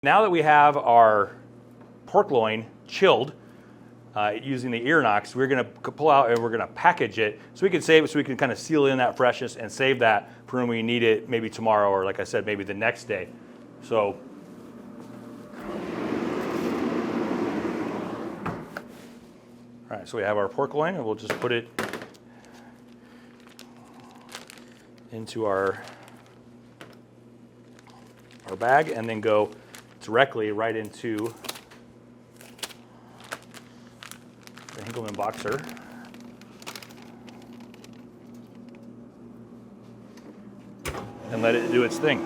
Now that we have our pork loin chilled using the ear knocks, we're going to pull out and we're going to package it so we can save it, so we can kind of seal in that freshness and save that for when we need it, maybe tomorrow, or like I said, maybe the next day. So all right, so we have our pork loin, and we'll just put it into our bag and then go directly right into the Hinkleman boxer. And let it do its thing.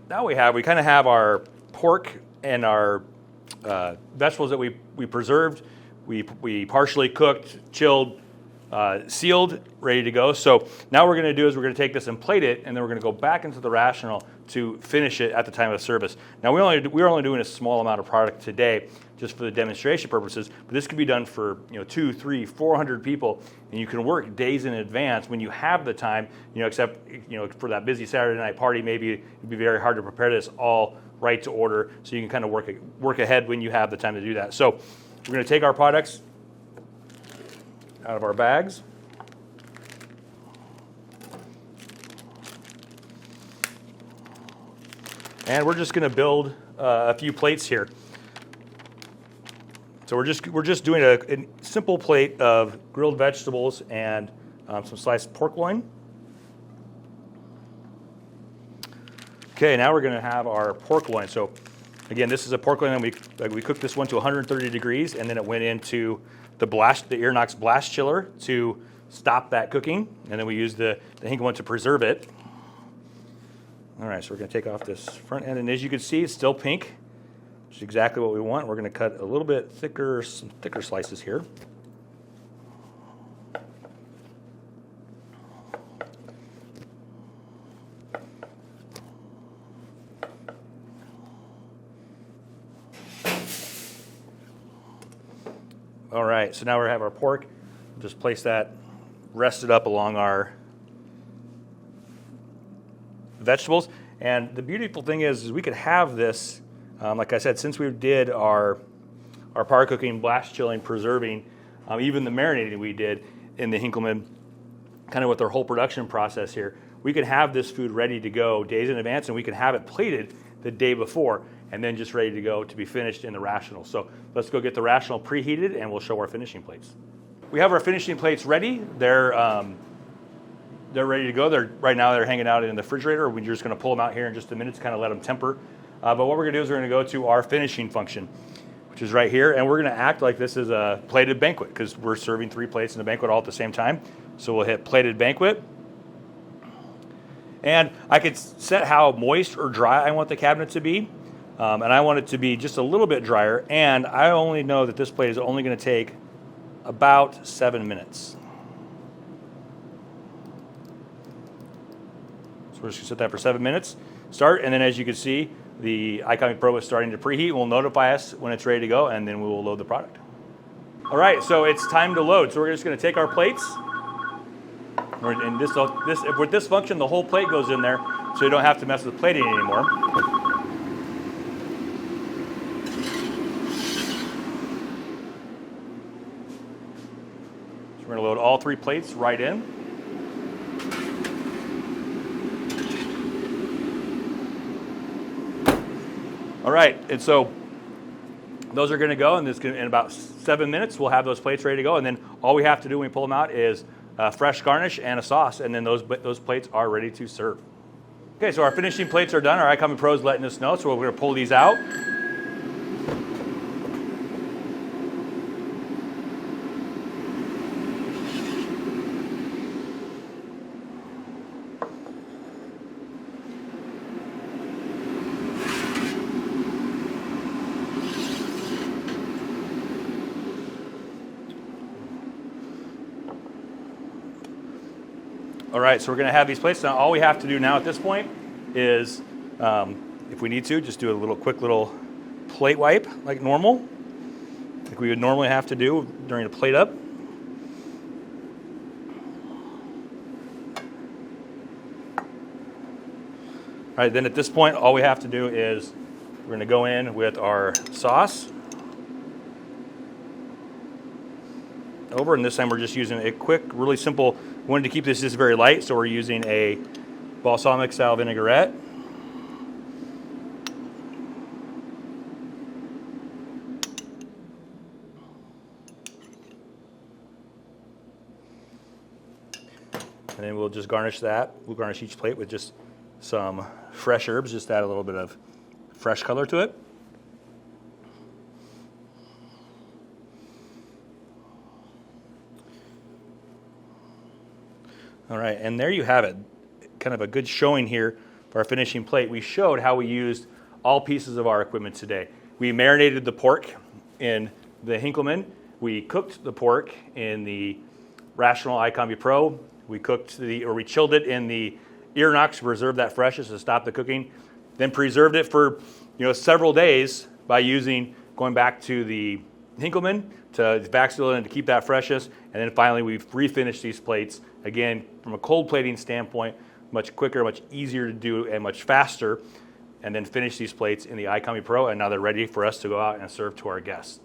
Now we kind of have our pork and our vegetables that we preserved. We partially cooked, chilled, sealed, ready to go. So now what we're going to do is we're going to take this and plate it, and then we're going to go back into the rational to finish it at the time of service. Now we're only doing a small amount of product today, just for the demonstration purposes. But this could be done for 200, 300, 400 people, and you can work days in advance when you have the time. Except for that busy Saturday night party, maybe it'd be very hard to prepare this all right to order. So you can kind of work ahead when you have the time to do that. So we're going to take our products out of our bags. And we're just going to build a few plates here. So we're just doing a simple plate of grilled vegetables and some sliced pork loin. Okay, now we're going to have our pork loin. So again, this is a pork loin, and we cooked this one to 130 degrees, and then it went into the Earnox blast chiller to stop that cooking, and then we used the Hinkleman to preserve it. All right, so we're going to take off this front end, and as you can see, it's still pink, which is exactly what we want. We're going to cut a little bit thicker, some thicker slices here. All right, so now we have our pork. We'll just place that rested up along our vegetables. And the beautiful thing is we could have this, like I said, since we did our power cooking, blast chilling, preserving, even the marinating we did in the Hinkleman, kind of with our whole production process here, we could have this food ready to go days in advance, and we could have it plated the day before, and then just ready to go to be finished in the rational. So let's go get the rational preheated, and we'll show our finishing plates. We have our finishing plates ready. They're ready to go. Right now they're hanging out in the refrigerator. We're just going to pull them out here in just a minute to kind of let them temper. But what we're going to do is we're going to go to our finishing function, which is right here, and we're going to act like this is a plated banquet because we're serving 3 plates in a banquet all at the same time. So we'll hit plated banquet. And I could set how moist or dry I want the cabinet to be. And I want it to be just a little bit drier. And I only know that this plate is only going to take about 7 minutes. So we're just going to set that for 7 minutes. Start, and then as you can see, the iCombi Pro is starting to preheat. It will notify us when it's ready to go, and then we will load the product. All right, so it's time to load. So we're just going to take our plates. And with this function, the whole plate goes in there, so you don't have to mess with plating anymore. So we're going to load all 3 plates right in. All right, and so those are going to go, and in about 7 minutes, we'll have those plates ready to go. And then all we have to do when we pull them out is fresh garnish and a sauce, and then those plates are ready to serve. Okay, so our finishing plates are done. Our iCombi Pro is letting us know, so we're going to pull these out. All right, so we're going to have these plates. Now, all we have to do now at this point is, if we need to, just do a quick little plate wipe like normal, like we would normally have to do during a plate up. All right, then at this point, all we have to do is we're going to go in with our sauce. Over, and this time we're just using a quick, really simple. We wanted to keep this just very light, so we're using a balsamic style vinaigrette. And then we'll just garnish that. We'll garnish each plate with just some fresh herbs, just add a little bit of fresh color to it. All right, and there you have it. Kind of a good showing here for our finishing plate. We showed how we used all pieces of our equipment today. We marinated the pork in the Hinkleman. We cooked the pork in the Rational iCombi Pro. We we chilled it in the Earnox to preserve that freshness to stop the cooking. Then preserved it for several days by going back to the Hinkleman to vac-seal it and to keep that freshness. And then finally we've refinished these plates. Again, from a cold plating standpoint, much quicker, much easier to do, and much faster. And then finish these plates in the iCombi Pro, and now they're ready for us to go out and serve to our guests.